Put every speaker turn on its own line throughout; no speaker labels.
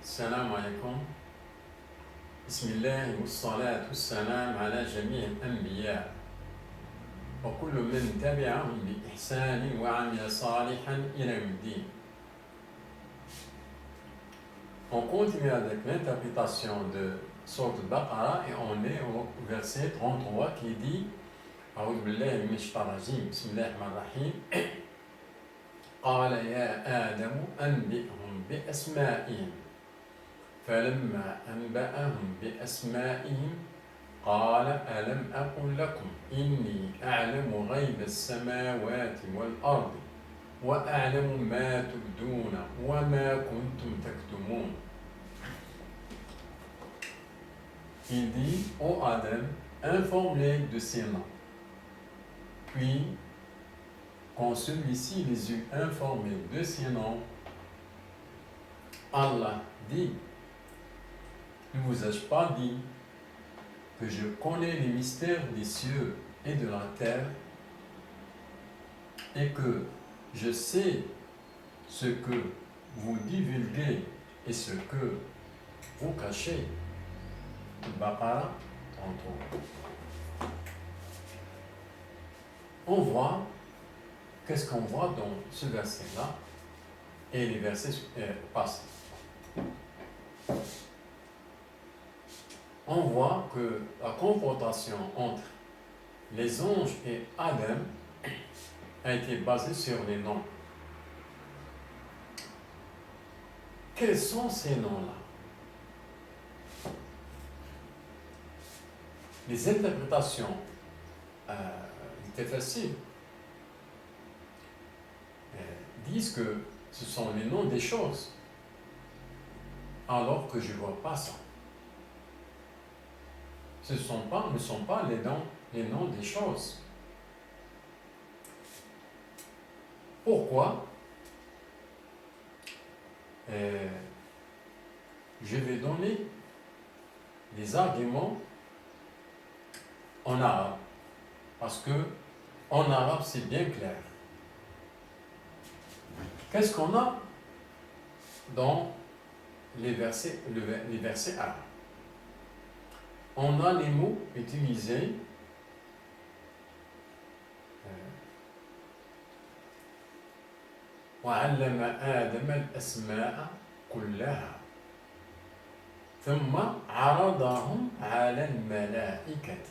السلام عليكم. بسم الله والصلاة والسلام على جميع الأنبياء وكل من تبعهم بإحسان وعمل صالحا إلى يوم الدين. On continue avec l'interprétation de Sourate Al-Baqarah et on est au verset 33 qui dit أعوذ بالله من الشيطان الرجيم بسم الله الرحمن الرحيم قال يا آدم أنبئهم بأسمائهم فلما أنبأهم بأسمائهم قال ألم أقل لكم إني أعلم غيب السماوات والأرض وأعلم ما تبدون وما كنتم تكتمون. Il dit, ô Adam, informe-les de ses noms. Puis, quand celui-ci les eut informés de ses noms, Allah dit, ne vous ai-je pas dit que je connais les mystères des cieux et de la terre et que je sais ce que vous divulguez et ce que vous cachez. Baqarah 33. On voit, qu'est-ce qu'on voit dans ce verset-là et les versets passés. On voit que la confrontation entre les anges et Adam a été basée sur les noms. Quels sont ces noms-là? Les interprétations étaient faciles. Disent que ce sont les noms des choses, alors que je ne vois pas ça. Ce ne sont pas les noms des choses. Pourquoi? Je vais donner des arguments en arabe, parce que en arabe c'est bien clair. Qu'est-ce qu'on a dans les versets arabes? On a les mots utilisés وعلم آدم الأسماء كلها ثم عرضهم على الملائكة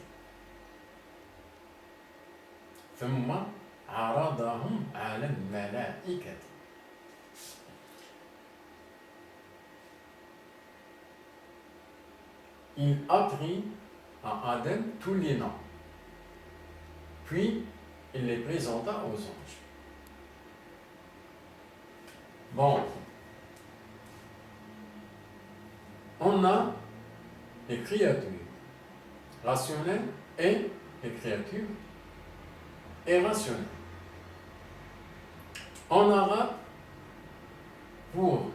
Il apprit à Adam tous les noms, puis il les présenta aux anges. Bon, on a les créatures rationnelles et les créatures irrationnelles. En arabe, pour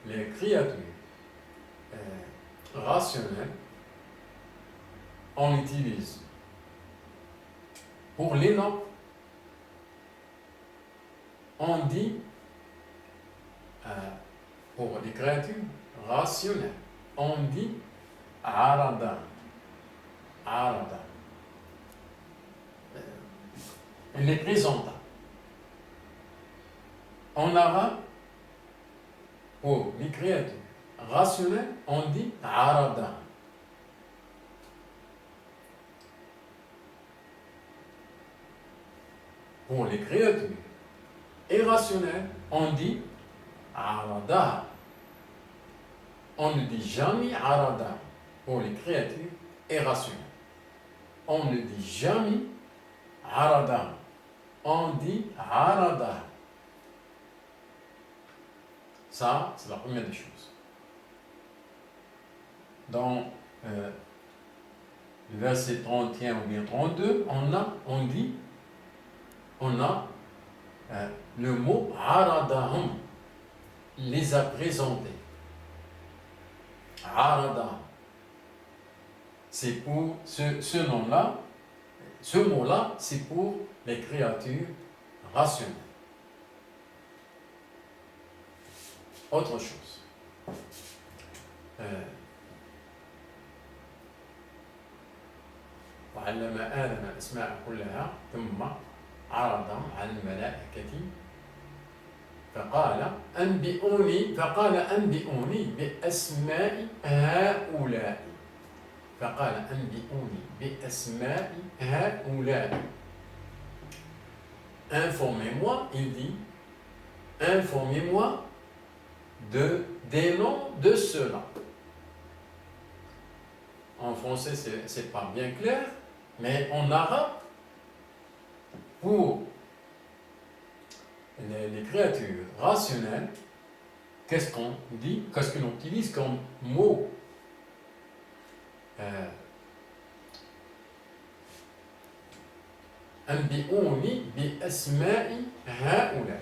les créatures rationnelles, on utilise pour les noms, on dit pour les créatures rationnelles, on dit arada. Il les présenta. En arabe, pour les créatures rationnelles, on dit arada. Pour les créatures irrationnelles, on dit arada. On ne dit jamais arada pour les créatures irrationnelles. On ne dit jamais arada. On dit arada. Ça, c'est la première des choses. Dans le verset 31 ou bien 32, on a le mot aradahum, les a présentés. Arada. C'est pour ce nom-là, ce mot-là, c'est pour les créatures rationnelles. Autre chose. وعلم آدم الأسماء كلها ثم عرضهم على الملائكة فقال أنبئوني بأسماء هؤلاء. فقال أنبئوني بأسماء هؤلاء. Informez-moi, il dit, informez-moi des noms de ceux-là. En français, c'est pas bien clair, mais en arabe, pour les créatures rationnelles, qu'est-ce qu'on dit, qu'est-ce qu'on utilise comme mot? Anbi'ouni bi asma'i ha'ula.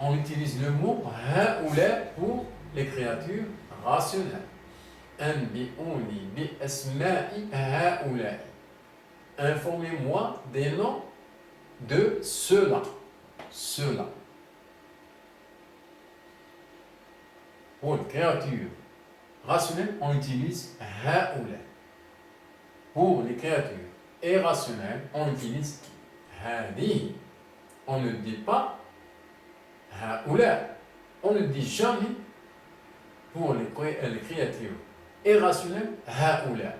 On utilise le mot ha'ula pour les créatures rationnelles. Anbi'ouni bi asma'i ha'ula. Informez-moi des noms de ceux-là. Ceux-là. Pour les créatures rationnelles, on utilise ha'ula. Pour les créatures irrationnelles, on utilise hadi. On ne dit pas ha'ula. On ne dit jamais pour les créatures irrationnelles ha'ula.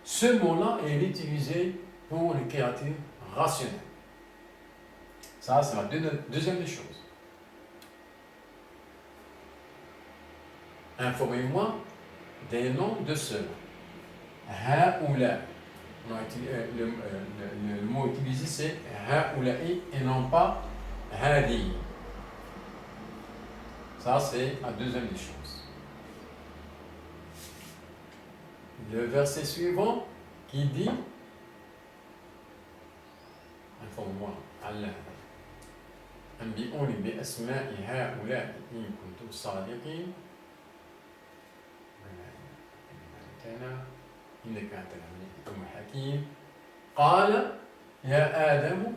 Ce mot-là est utilisé pour les créatures rationnelles. Ça, c'est la deuxième des choses. Informez-moi des noms de ceux-là. Ha'ula. Le mot utilisé c'est ha'ula'i et non pas hadi. Ça, c'est la deuxième des choses. Le verset suivant qui dit, informe-moi, Allah, أنبئوني بأسماء هؤلاء إن كنتم صادقين إنك أنت العليم الحكيم. قال يا آدم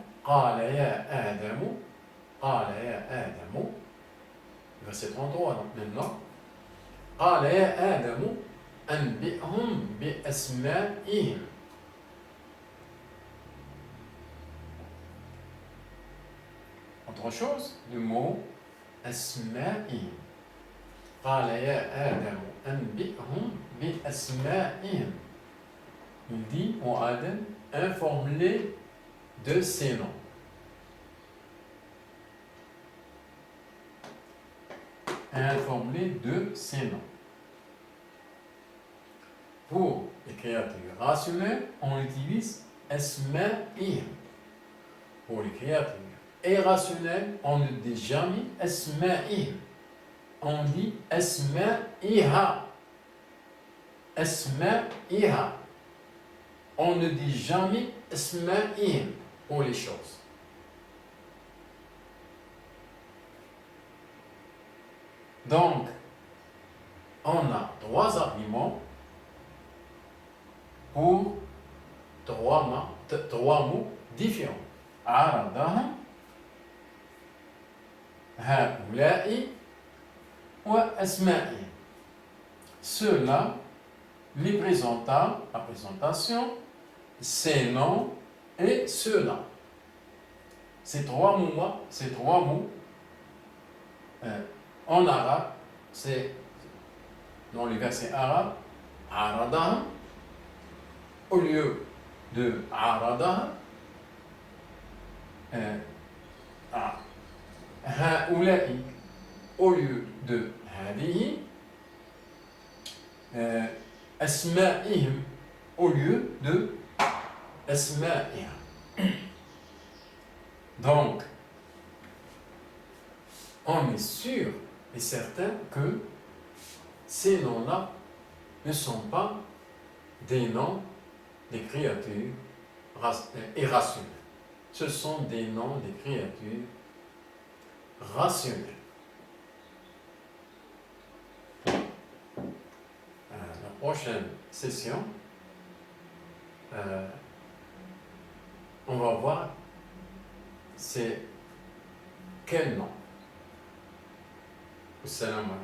verset 33 donc maintenant. قال يا آدم أنبئهم بأسمائهم. Autre chose, le mot أسمائهم. قال يا آدم أنبئهم بأسمائهم. Il dit au Adam, informe-les de ces noms. Informe-les de ces noms. Pour les créatures rationnelles, on utilise asma'ihim. Pour les créatures irrationnelles, on ne dit jamais asma'ihim. On dit asma'iha. Asma'iha. On ne dit jamais asma'ihim pour les choses. Donc, on a trois arguments pour trois mots différents. Aradahum, ha'ula'i wa asma'i. Ceux-là, les présenta, la présentation, ces noms et ceux-là. Ces trois mots, en arabe, c'est dans le verset arabe, arada, au lieu de arada, ha'ula'i, au lieu de hadihi, asma'ihim, au lieu de asma'iha. Donc, on est sûr et certain que ces noms-là ne sont pas des noms des créatures irrationnelles. Ce sont des noms des créatures rationnelles. La prochaine session, on va voir c'est quel nom. Assalamu alaikum.